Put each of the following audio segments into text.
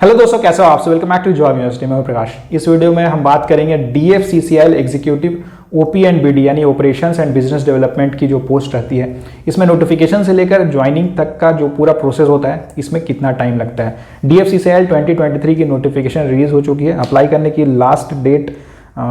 Hello दोस्तों, कैसे हो आप सब। Welcome back to job university में हूं प्रकाश। इस वीडियो में हम बात करेंगे DFCCIL executive OP and BD यानी ऑपरेशंस एंड बिजनेस डेवलपमेंट की जो पोस्ट रहती है, इसमें नोटिफिकेशन से लेकर ज्वाइनिंग तक का जो पूरा प्रोसेस होता है, इसमें कितना टाइम लगता है। DFCCIL 2023 की नोटिफिकेशन रिलीज हो चुकी है। अप्लाई करने की लास्ट डेट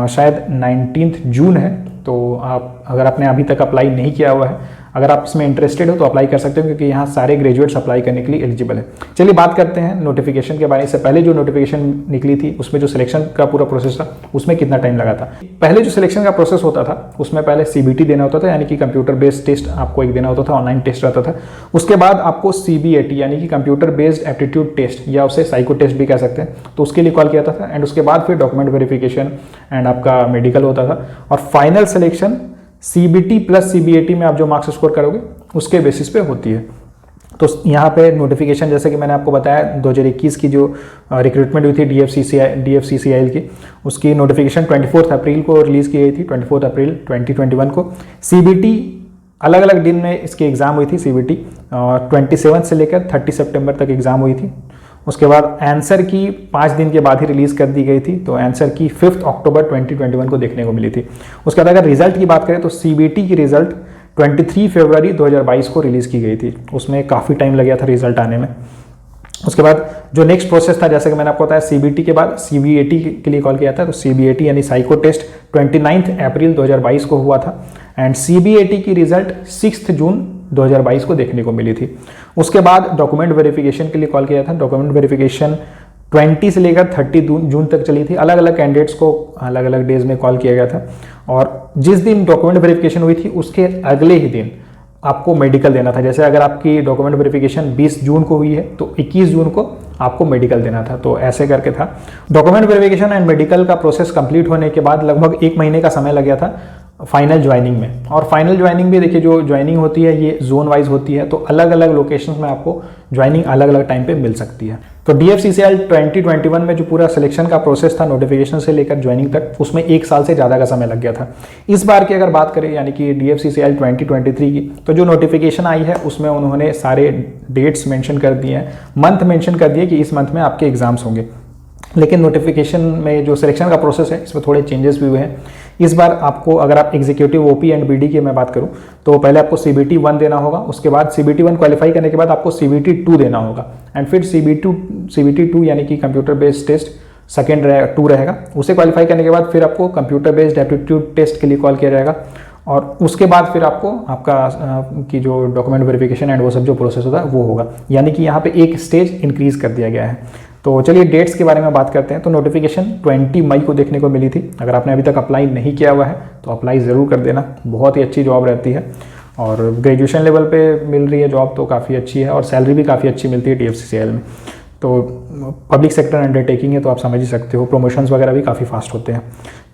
शायद 19 जून है। तो आप अगर आपने अभी तक अप्लाई नहीं किया हुआ है, अगर आप इसमें इंटरेस्टेड हो तो अप्लाई कर सकते हो, क्योंकि यहाँ सारे ग्रेजुएट्स अप्लाई करने के लिए एलिजिबल है। चलिए बात करते हैं नोटिफिकेशन के बारे में। इससे पहले जो नोटिफिकेशन निकली थी, उसमें जो सिलेक्शन का पूरा प्रोसेस था, उसमें कितना टाइम लगा था। पहले जो सिलेक्शन का प्रोसेस होता था, उसमें पहले CBT देना होता था, यानी कि कंप्यूटर बेस्ड टेस्ट आपको एक देना होता था, ऑनलाइन टेस्ट रहता था। उसके बाद आपको CBAT यानी कि कंप्यूटर बेस्ड एप्टीट्यूड टेस्ट, या उसे साइको टेस्ट भी कह सकते हैं, तो उसके लिए कॉल किया था। एंड उसके बाद फिर डॉक्यूमेंट वेरिफिकेशन एंड आपका मेडिकल होता था, और final selection CBT plus CBAT में आप जो मार्क्स स्कोर करोगे उसके बेसिस पे होती है। तो यहाँ पे नोटिफिकेशन, जैसे कि मैंने आपको बताया, 2021 की जो रिक्रूटमेंट हुई थी DFCCIL की, उसकी नोटिफिकेशन 24 अप्रैल को रिलीज़ की गई थी, 24 अप्रैल 2021 को। CBT अलग अलग दिन में इसकी एग्ज़ाम हुई थी। CBT 27 से लेकर 30 सितंबर तक एग्ज़ाम हुई थी। उसके बाद आंसर की 5 दिन के बाद ही रिलीज़ कर दी गई थी, तो आंसर की 5 अक्टूबर 2021 को देखने को मिली थी। उसके बाद अगर रिजल्ट की बात करें तो CBT की रिजल्ट 23 फरवरी 2022 को रिलीज़ की गई थी। उसमें काफ़ी टाइम लग गया था रिजल्ट आने में। उसके बाद जो नेक्स्ट प्रोसेस था, जैसे कि मैंने आपको बताया, CBT के बाद CBAT के लिए कॉल किया था। तो CBAT यानी साइको टेस्ट 29 अप्रैल 2022 को हुआ था, एंड CBAT की रिजल्ट 6 जून 2022 को देखने को मिली थी। उसके बाद डॉक्यूमेंट वेरिफिकेशन के लिए कॉल किया था। डॉक्यूमेंट वेरिफिकेशन 20 से लेकर 30 जून तक चली थी। अलग अलग कैंडिडेट्स को अलग अलग डेज में कॉल किया गया था, और जिस दिन डॉक्यूमेंट वेरिफिकेशन हुई थी, उसके अगले ही दिन आपको मेडिकल देना था। जैसे अगर आपकी डॉक्यूमेंट वेरिफिकेशन 20 जून को हुई है, तो 21 जून को आपको मेडिकल देना था। तो ऐसे करके था। डॉक्यूमेंट वेरिफिकेशन एंड मेडिकल का प्रोसेस कंप्लीट होने के बाद लगभग 1 महीने का समय लग गया था फाइनल ज्वाइनिंग में। और फाइनल ज्वाइनिंग भी देखिए, जो ज्वाइनिंग होती है ये जोन वाइज होती है, तो अलग अलग लोकेशंस में आपको ज्वाइनिंग अलग अलग टाइम पे मिल सकती है। तो DFCCIL 2021 में जो पूरा सिलेक्शन का प्रोसेस था, नोटिफिकेशन से लेकर ज्वाइनिंग तक, उसमें 1 साल से ज़्यादा का समय लग गया था। इस बार की अगर बात करें, यानी कि DFCCIL 2023 की, तो जो नोटिफिकेशन आई है उसमें उन्होंने सारे डेट्स मेंशन कर दिए हैं, मंथ मेंशन कर दिए कि इस मंथ में आपके एग्जाम्स होंगे। लेकिन नोटिफिकेशन में जो सिलेक्शन का प्रोसेस है, इसमें थोड़े चेंजेस भी हुए हैं। इस बार आपको, अगर आप एग्जीक्यूटिव OP एंड BD की मैं बात करूं, तो पहले आपको CBT 1 देना होगा। उसके बाद CBT 1 क्वालिफाई करने के बाद आपको CBT 2 देना होगा, एंड फिर CBT 2 यानी कि कंप्यूटर बेस्ड टेस्ट सेकेंड 2 रहेगा। उसे क्वालिफाई करने के बाद फिर आपको कंप्यूटर बेस्ड एप्टीट्यूड टेस्ट के लिए कॉल किया जाएगा, और उसके बाद फिर आपको आपका की जो डॉक्यूमेंट वेरिफिकेशन एंड वो सब जो प्रोसेस होता है वो होगा। यानी कि यहाँ पे एक स्टेज इंक्रीज कर दिया गया है। तो चलिए डेट्स के बारे में बात करते हैं। तो नोटिफिकेशन 20 मई को देखने को मिली थी। अगर आपने अभी तक अप्लाई नहीं किया हुआ है तो अप्लाई ज़रूर कर देना। बहुत ही अच्छी जॉब रहती है, और ग्रेजुएशन लेवल पे मिल रही है जॉब, तो काफ़ी अच्छी है, और सैलरी भी काफ़ी अच्छी मिलती है DFCCIL में। तो पब्लिक सेक्टर अंडरटेकिंग है, तो आप समझ ही सकते हो, प्रमोशंस वगैरह भी काफ़ी फास्ट होते हैं।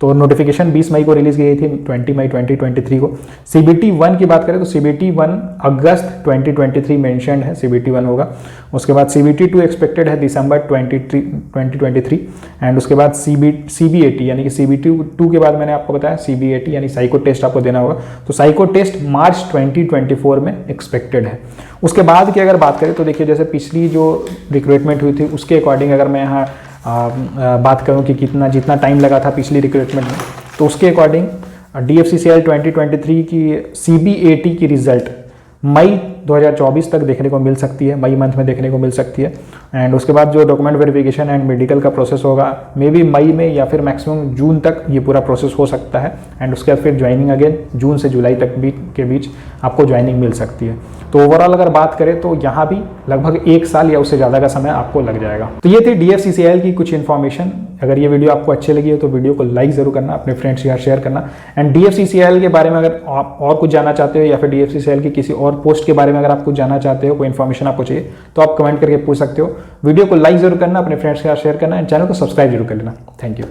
तो नोटिफिकेशन 20 मई को रिलीज़ की गई थी, 20 मई 2023 को। CBT 1 की बात करें तो CBT 1 अगस्त 2023 मेंशन्ड है, CBT 1 होगा। उसके बाद CBT 2 एक्सपेक्टेड है दिसंबर 2023, एंड उसके बाद CBAT यानी कि CBT 2 के बाद मैंने आपको बताया CBAT यानी साइको टेस्ट आपको देना होगा। तो साइको टेस्ट मार्च 2024 में एक्सपेक्टेड है। उसके बाद की अगर बात करें तो देखिए, जैसे पिछली जो रिक्रूटमेंट हुई थी उसके अकॉर्डिंग अगर मैं यहाँ बात करूं कि जितना टाइम लगा था पिछली रिक्रूटमेंट में, तो उसके अकॉर्डिंग DFCCIL 2023 की CBAT की रिजल्ट मई 2024 तक देखने को मिल सकती है, मई मंथ में देखने को मिल सकती है। एंड उसके बाद जो डॉक्यूमेंट वेरिफिकेशन एंड मेडिकल का प्रोसेस होगा, मे बी मई में या फिर मैक्सिमम जून तक ये पूरा प्रोसेस हो सकता है। एंड उसके बाद फिर ज्वाइनिंग अगेन जून से जुलाई तक के बीच आपको ज्वाइनिंग मिल सकती है। तो ओवरऑल अगर बात करें तो यहाँ भी लगभग 1 साल या उससे ज़्यादा का समय आपको लग जाएगा। तो ये थी DFCCIL की कुछ इन्फॉर्मेशन। अगर ये वीडियो आपको अच्छी लगी है तो वीडियो को लाइक ज़रूर करना, अपने फ्रेंड्स के साथ शेयर करना। एंड DFCCIL के बारे में अगर आप और कुछ जानना चाहते हो, या फिर DFCCIL की किसी और पोस्ट के बारे में अगर आप कुछ जानना चाहते हो, कोई इन्फॉर्मेशन आपको चाहिए, तो आप कमेंट करके पूछ सकते हो। वीडियो को लाइक जरूर करना, अपने फ्रेंड्स के साथ शेयर करना, एंड चैनल को सब्सक्राइब जरूर कर लेना। Thank you.